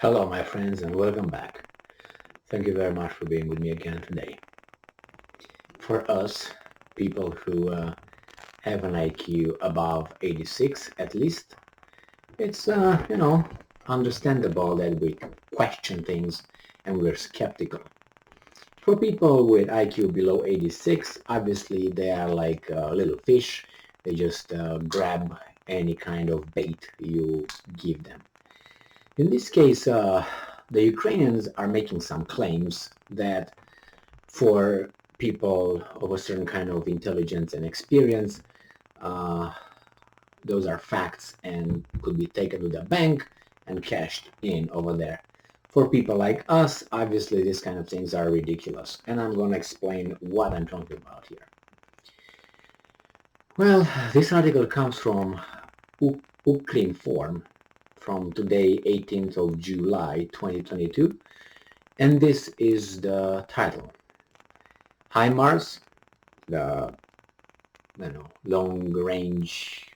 Hello, my friends, and welcome back. Thank you very much for being with me again today. For us, people who have an IQ above 86 at least, it's, understandable that we question things and we're skeptical. For people with IQ below 86, obviously they are like little fish. They just grab any kind of bait you give them. In this case, the Ukrainians are making some claims that for people of a certain kind of intelligence and experience, uh, those are facts and could be taken to the bank and cashed in over there. For people like us, obviously these kind of things are ridiculous, and I'm going to explain what I'm talking about here. Well, this article comes from Ukrinform from today, 18th of July 2022, and this is the title. HIMARS, the long-range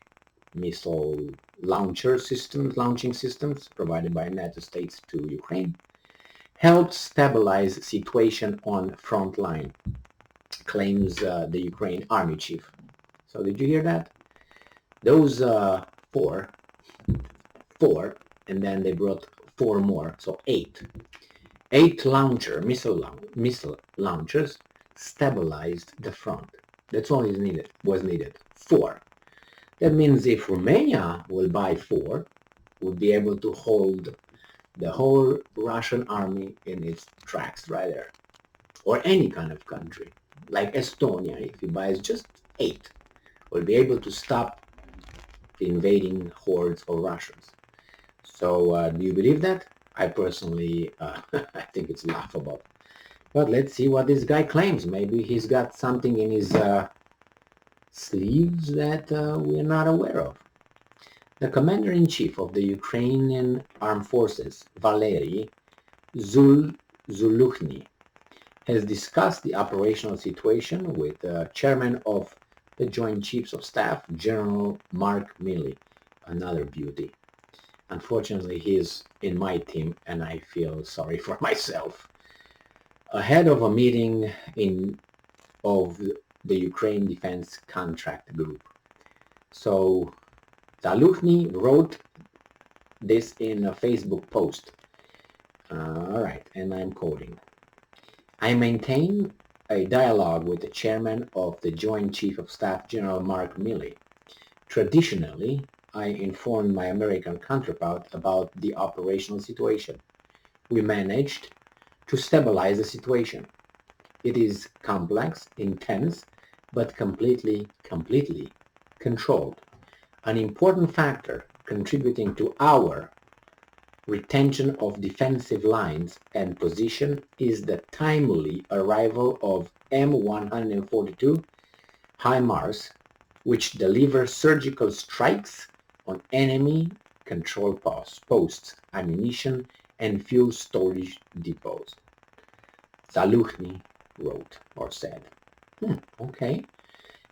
missile launching systems provided by United States to Ukraine, helped stabilize situation on front line, claims the Ukraine Army chief. So did you hear that? Those four, and then they brought four more, so eight missile launchers stabilized the front. That's all was needed. Four. That means if Romania will buy four, we'll be able to hold the whole Russian army in its tracks right there. Or any kind of country, like Estonia, if he buys just eight, will be able to stop the invading hordes of Russians. So do you believe that? I personally, I think it's laughable. But let's see what this guy claims. Maybe he's got something in his sleeves that we're not aware of. The Commander-in-Chief of the Ukrainian Armed Forces, Valery Zulukhny, has discussed the operational situation with the Chairman of the Joint Chiefs of Staff, General Mark Milley, another beauty. Unfortunately, he's in my team, and I feel sorry for myself. Ahead of a meeting of the Ukraine Defense Contract Group. So Zulukhny wrote this in a Facebook post. All right, and I'm quoting. I maintain a dialogue with the chairman of the Joint Chief of Staff, General Mark Milley. Traditionally, I informed my American counterpart about the operational situation. We managed to stabilize the situation. It is complex, intense, but completely controlled. An important factor contributing to our retention of defensive lines and position is the timely arrival of M142 HIMARS, which deliver surgical strikes on enemy control posts, ammunition, and fuel storage depots. Zulukhny wrote or said. Okay.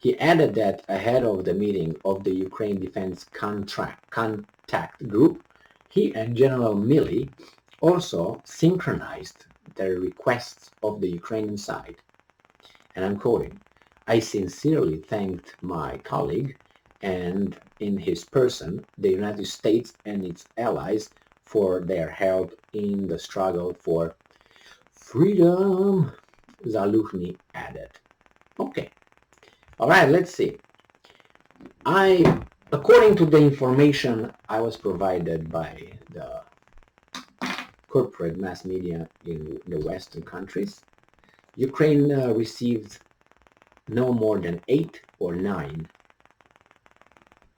He added that ahead of the meeting of the Ukraine Defense Contact Group, he and General Milley also synchronized the requests of the Ukrainian side. And I'm quoting, I sincerely thanked my colleague and in his person the United States and its allies for their help in the struggle for freedom, Zulukhny added. Okay. All right, let's see. According to the information I was provided by the corporate mass media in the Western countries, Ukraine received no more than 8 or 9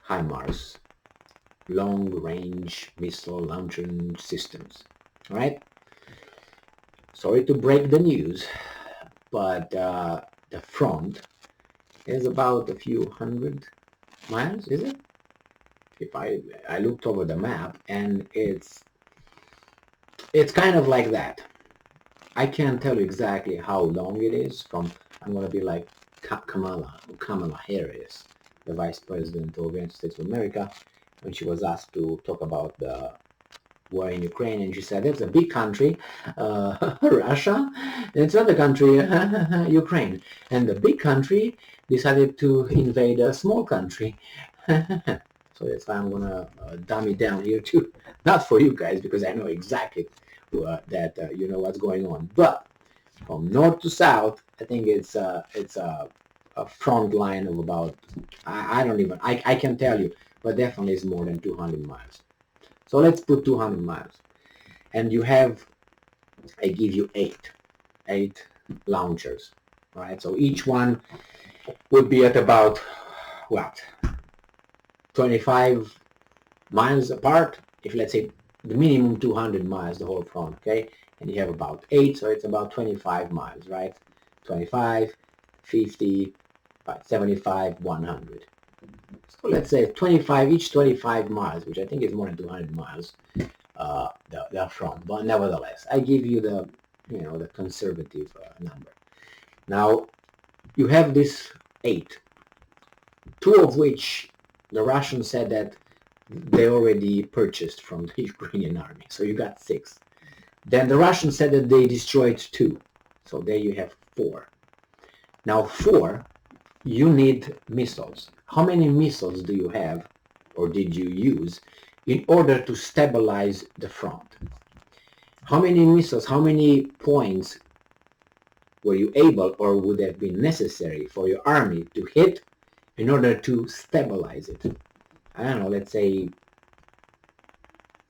HIMARS, long-range missile launching systems. All right? Sorry to break the news, but the front is about a few hundred miles, is it? If I looked over the map, and it's kind of like that. I can't tell you exactly how long it is from. I'm going to be like Kamala Harris, the Vice President of the United States of America, when she was asked to talk about the war in Ukraine, and she said, "That's a big country, Russia, and it's another country, Ukraine, and the big country decided to invade a small country." So that's why I'm gonna dumb it down here too, not for you guys because I know exactly that you know what's going on, but from north to south, I think it's a front line of about I don't even I can tell you, but definitely it's more than 200 miles. So let's put 200 miles, and you have I give you eight launchers, right? So each one would be at about what 25 miles apart. If let's say the minimum 200 miles, the whole front, okay, and you have about 8, so it's about 25 miles, right? 25, 50, 75, 100. So let's say 25, each 25 miles, which I think is more than 200 miles, the front. But nevertheless, I give you the, you know, the conservative number. Now, you have this 8, 2 of which the Russians said that they already purchased from the Ukrainian army. So you got 6. Then the Russians said that they destroyed 2. So there you have 4. Now 4, you need missiles. How many missiles do you have or did you use in order to stabilize the front? How many missiles, how many points were you able or would have been necessary for your army to hit in order to stabilize it? I don't know, let's say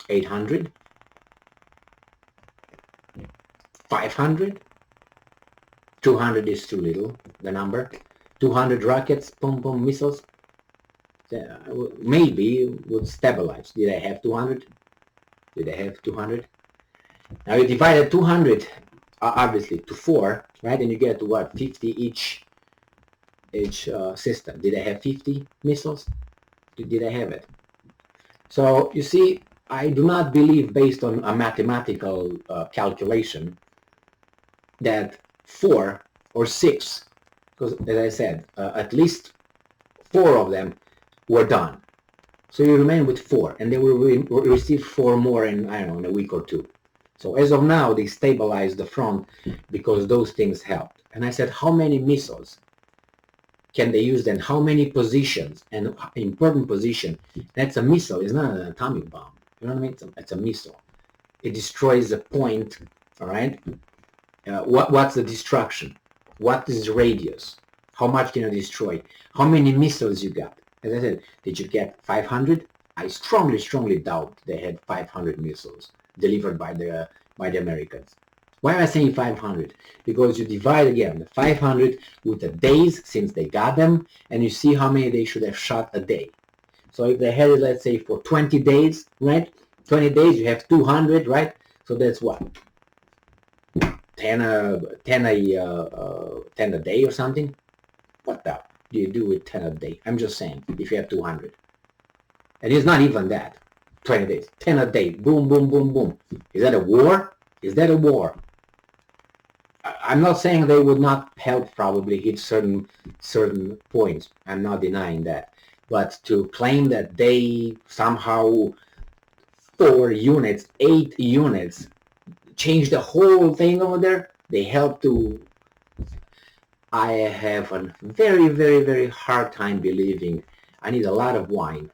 800, 500, 200 is too little, the number. 200 rockets, boom, boom, missiles, maybe would stabilize. Did I have 200? Did I have 200? Now you divided 200, obviously, to 4, right? And you get to what, 50 each system. Did I have 50 missiles? Did I have it? So you see, I do not believe, based on a mathematical calculation, that 4 or 6, because as I said, at least 4 of them were done. So you remain with 4, and they will receive 4 more in, I don't know, in a week or 2. So as of now, they stabilized the front because those things helped. And I said, how many missiles can they use then? How many positions? And important position, that's a missile, it's not an atomic bomb. You know what I mean? It's a missile. It destroys a point, all right? What's the destruction? What is radius? How much can you destroy? How many missiles you got? As I said, did you get 500? I strongly doubt they had 500 missiles delivered by the Americans. Why am I saying 500? Because you divide again the 500 with the days since they got them, and you see how many they should have shot a day. So if they had it, let's say, for 20 days, right? 20 days, you have 200, right? So that's what? 10 a day or something? What the do you do with 10 a day? I'm just saying, if you have 200. And it's not even that. 20 days, 10 a day, boom, boom, boom, boom. Is that a war? Is that a war? I'm not saying they would not help probably hit certain points. I'm not denying that. But to claim that they somehow 4 units, 8 units change the whole thing over there, they help to... I have a very hard time believing. I need a lot of wine,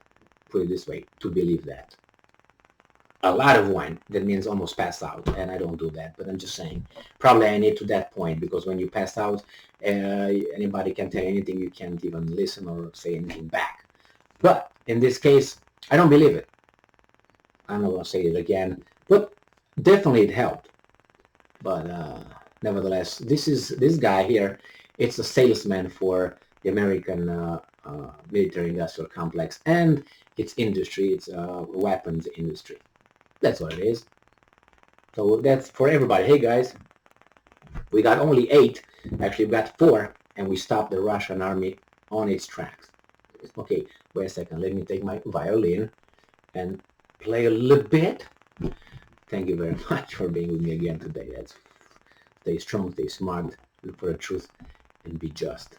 put it this way, to believe that. A lot of wine, that means almost pass out, and I don't do that, but I'm just saying, probably I need to that point, because when you pass out, anybody can tell you anything, you can't even listen or say anything back. But in this case, I don't believe it. I'm not going to say it again, but definitely it helped. But nevertheless, this guy here, it's a salesman for the American military industrial complex and its industry, its weapons industry. That's what it is. So that's for everybody. Hey guys, we got only 8, actually we got 4, and we stopped the Russian army on its tracks. Okay, wait a second, let me take my violin and play a little bit. Thank you very much for being with me again today. Stay strong, stay smart, look for the truth, and be just.